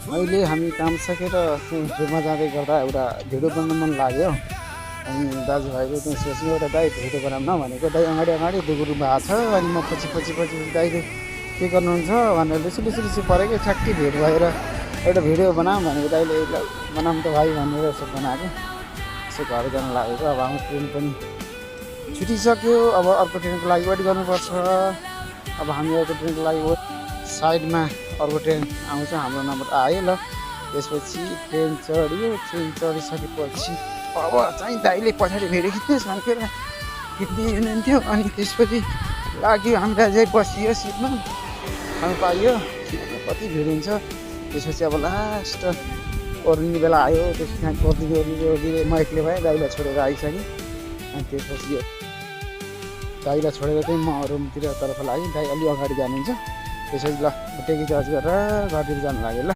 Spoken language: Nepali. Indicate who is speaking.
Speaker 1: अहिले हामी काम सकेर घुममा जाँदै गर्दा एउटा भिडियो बनाउन मन लाग्यो। अनि दाजुभाइले चाहिँ सोच्यो एउटा दाइ भिडियो बनाउन भनेको, दाइ अगाडि अगाडि दुगुरु भएको छ अनि म पछि पछि पछि दाइले के गर्नुहुन्छ भनेर लिसु परेकै ठ्याक्कै भेट भएर एउटा भिडियो बनाऊँ भनेको दाइले ल बनाऊँ त भाइ भनेर यसो बनाएको। यसो घर जान लागेको, अब हाम्रो ट्रेन पनि छुटिसक्यो। अब अर्को ट्रेनको लागि वेट गर्नुपर्छ। अब हामी अर्को ट्रेनको लागि साइडमा अर्को ट्रेन आउँछ, हाम्रो नम्बर आयो ल। त्यसपछि ट्रेन चढ्यो। ट्रेन चढिसकेपछि अब चाहिँ दाइले पछाडि भिडियो खिच्नुहोस् भनेर खिच्दै हुनुहुन्थ्यो। अनि त्यसपछि लाग्यो हामीलाई चाहिँ बसियो सिटमा, खानु पाइयो। सिटमा कति भिड हुन्छ। त्यसपछि अब लास्ट ओर्लिने बेला आयो। त्यसपछि ओर्लिँदै म एक्लै भएँ, दाइलाई छोडेर आइसकेँ। अनि त्यसपछि दाइलाई छोडेर चाहिँ म रुमतिर तर्फ लागेँ। दाइ अलि अगाडि जानुहुन्छ। त्यसपछि ल टेकी चार्ज गरेर घरतिर जानु लाग्यो ल।